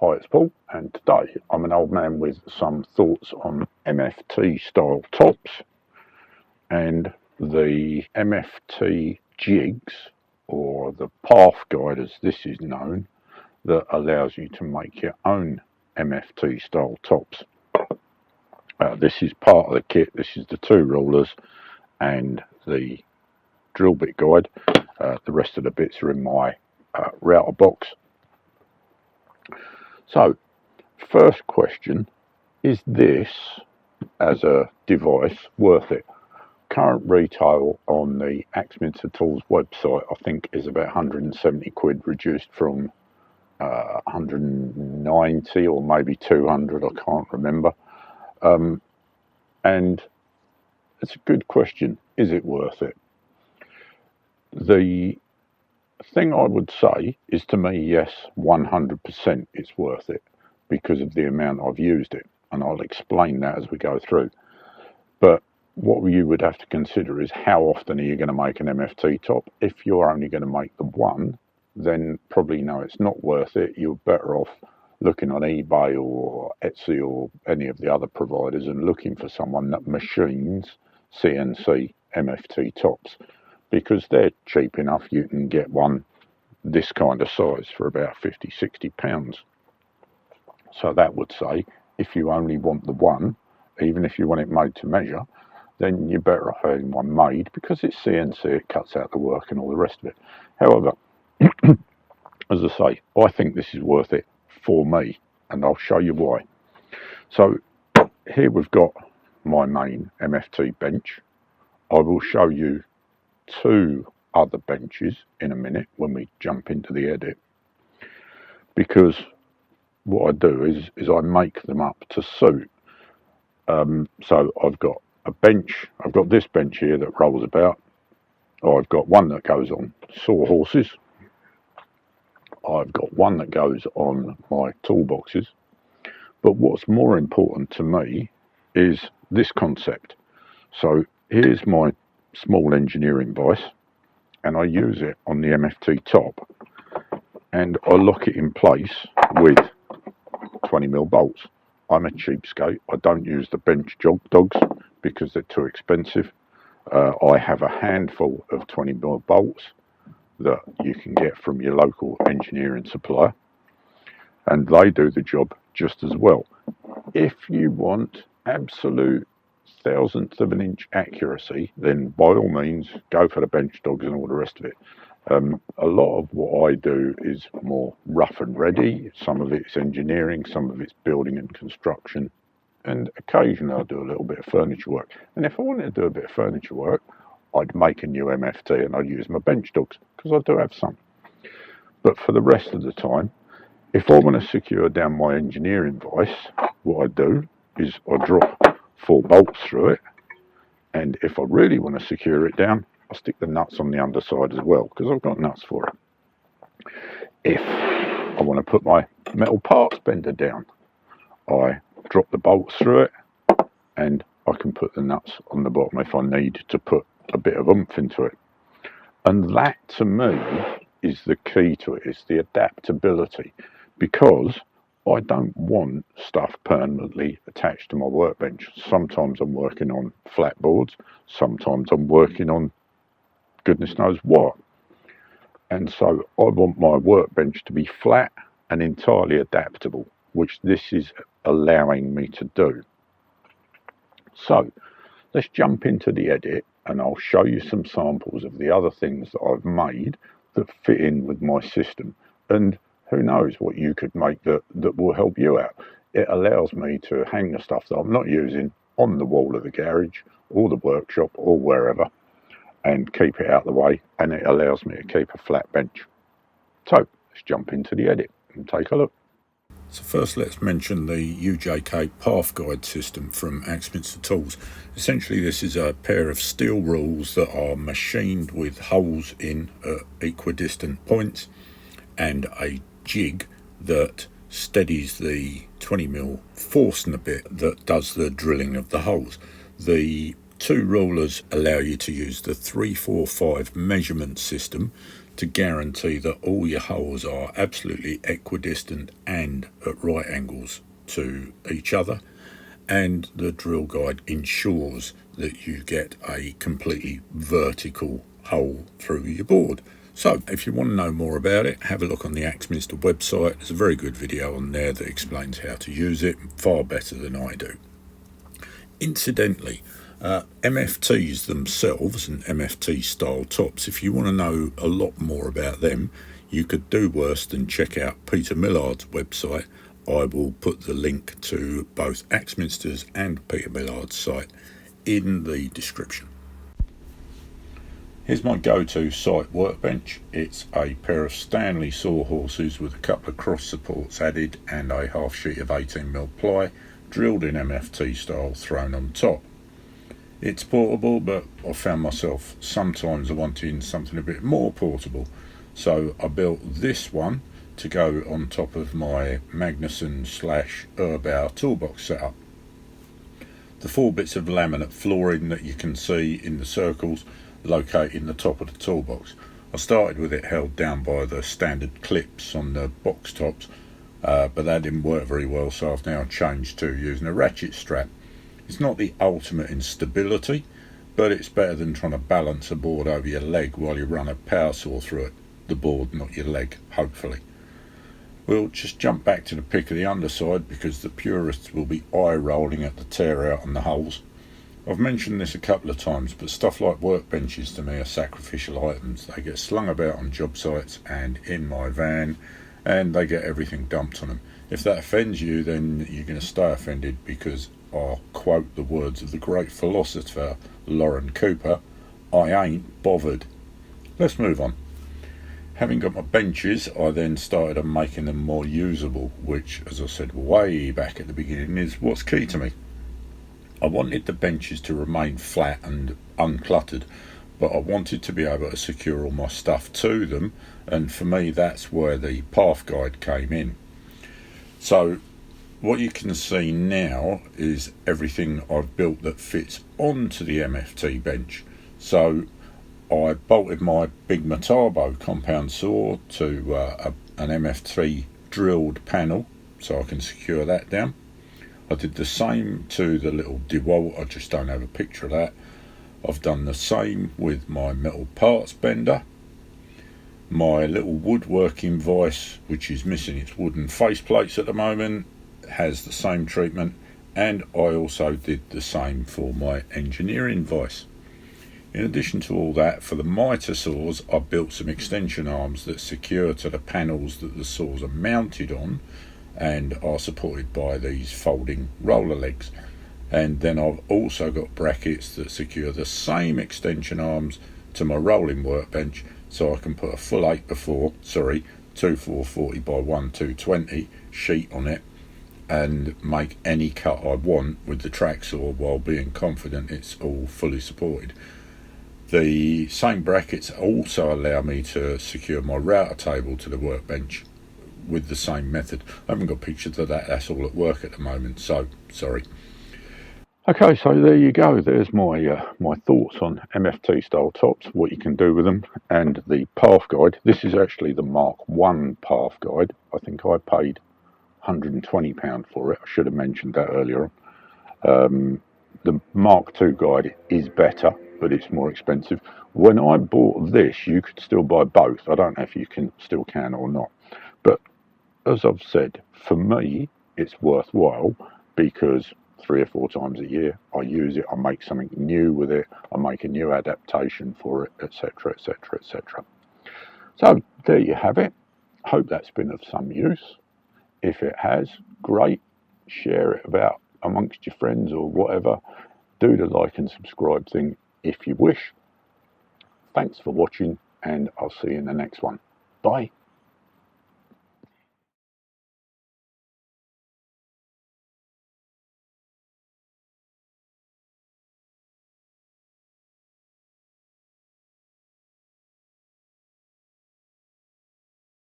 Hi, it's Paul, and today I'm an old man with some thoughts on MFT style tops and the MFT jigs, or the Parf guide as this is known, that allows you to make your own MFT style tops. This is part of the kit. This is the two rulers and the drill bit guide. The rest of the bits are in my router box. So, first question, is this as a device worth it? Current retail on the Axminster Tools website I think is about 170 quid, reduced from 190 or maybe 200, I can't remember. And it's a good question, is it worth it? The thing I would say is, to me, yes, 100% it's worth it because of the amount I've used it, and I'll explain that as we go through. But what you would have to consider is, how often are you going to make an MFT top? If you're only going to make the one, then probably no, it's not worth it. You're better off looking on eBay or Etsy or any of the other providers and looking for someone that machines CNC MFT tops, because they're cheap enough. You can get one this kind of size for about £50-60. So that would say, if you only want the one, even if you want it made to measure, then you're better off having one made, because it's CNC, it cuts out the work and all the rest of it. However, as I say, I think this is worth it for me, and I'll show you why. So here we've got my main MFT bench. I will show you two other benches in a minute when we jump into the edit, because what I do is I make them up to suit. So I've got a bench, I've got this bench here that rolls about. I've got one that goes on sawhorses. I've got one that goes on my toolboxes. But what's more important to me is this concept. So here's my small engineering vise, and I use it on the MFT top, and I lock it in place with 20mm bolts. I'm a cheapskate. I don't use the bench jog dogs because they're too expensive. I have a handful of 20mm bolts that you can get from your local engineering supplier, and they do the job just as well. If you want absolute thousandth of an inch accuracy, then by all means go for the bench dogs and all the rest of it. A lot of what I do is more rough and ready. Some of it's engineering, some of it's building and construction, and occasionally I do a little bit of furniture work. And if I wanted to do a bit of furniture work, I'd make a new MFT and I'd use my bench dogs, because I do have some. But for the rest of the time, if I want to secure down my engineering vise, what I do is I drop 4 bolts through it, and if I really want to secure it down, I stick the nuts on the underside as well, because I've got nuts for it. If I want to put my metal parts bender down, I drop the bolts through it, and I can put the nuts on the bottom if I need to put a bit of oomph into it. And that, to me, is the key to it. It's the adaptability, because I don't want stuff permanently attached to my workbench. Sometimes I'm working on flat boards, sometimes I'm working on goodness knows what. And so I want my workbench to be flat and entirely adaptable, which this is allowing me to do. So let's jump into the edit, and I'll show you some samples of the other things that I've made that fit in with my system. And who knows what you could make that will help you out. It allows me to hang the stuff that I'm not using on the wall of the garage or the workshop or wherever, and keep it out of the way, and it allows me to keep a flat bench. So let's jump into the edit and take a look. So first, let's mention the UJK Parf guide system from Axminster Tools. Essentially, this is a pair of steel rules that are machined with holes in at equidistant points, and a jig that steadies the 20mm Forstner bit that does the drilling of the holes. The two rulers allow you to use the 345 measurement system to guarantee that all your holes are absolutely equidistant and at right angles to each other, and the drill guide ensures that you get a completely vertical hole through your board. So if you want to know more about it, have a look on the Axminster website. There's a very good video on there that explains how to use it, far better than I do. Incidentally, MFTs themselves and MFT style tops, if you want to know a lot more about them, you could do worse than check out Peter Millard's website. I will put the link to both Axminster's and Peter Millard's site in the description. Here's my go-to site workbench. It's a pair of Stanley sawhorses with a couple of cross supports added and a half sheet of 18mm ply drilled in MFT style thrown on top. It's portable, but I found myself sometimes wanting something a bit more portable, so I built this one to go on top of my Magnuson/Erbauer toolbox setup. The 4 bits of laminate flooring that you can see in the circles locate in the top of the toolbox. I started with it held down by the standard clips on the box tops, but that didn't work very well, so I've now changed to using a ratchet strap. It's not the ultimate in stability, but it's better than trying to balance a board over your leg while you run a power saw through it. The board, not your leg, hopefully. We'll just jump back to the pick of the underside because the purists will be eye rolling at the tear out on the holes. I've mentioned this a couple of times, but stuff like workbenches to me are sacrificial items. They get slung about on job sites and in my van, and they get everything dumped on them. If that offends you, then you're going to stay offended, because I'll quote the words of the great philosopher Lauren Cooper, I ain't bothered. Let's move on. Having got my benches, I then started on making them more usable, which, as I said way back at the beginning, is what's key to me. I wanted the benches to remain flat and uncluttered, but I wanted to be able to secure all my stuff to them, and for me that's where the Parf guide came in. So what you can see now is everything I've built that fits onto the MFT bench. So I bolted my big Metabo compound saw to an MFT drilled panel so I can secure that down. I did the same to the little DeWalt, I just don't have a picture of that. I've done the same with my metal parts bender. My little woodworking vise, which is missing its wooden faceplates at the moment, has the same treatment, and I also did the same for my engineering vise. In addition to all that, for the mitre saws, I built some extension arms that secure to the panels that the saws are mounted on and are supported by these folding roller legs. And then I've also got brackets that secure the same extension arms to my rolling workbench, so I can put a full 2440 by 1220 sheet on it and make any cut I want with the track saw while being confident it's all fully supported. The same brackets also allow me to secure my router table to the workbench with the same method. I haven't got pictures of that, that's all at work at the moment, so sorry. Okay, so there you go. There's my thoughts on MFT style tops, what you can do with them, and the Parf guide. This is actually the Mark 1 Parf guide. I think I paid £120 for it. I should have mentioned that earlier on. The Mark 2 guide is better, but it's more expensive. When I bought this, you could still buy both. I don't know if you still can or not. But as I've said, for me, it's worthwhile because 3 or 4 times a year I use it, I make something new with it, I make a new adaptation for it, etc, etc, etc. So there you have it. Hope that's been of some use. If it has, great. Share it about amongst your friends or whatever. Do the like and subscribe thing if you wish. Thanks for watching, and I'll see you in the next one. Bye.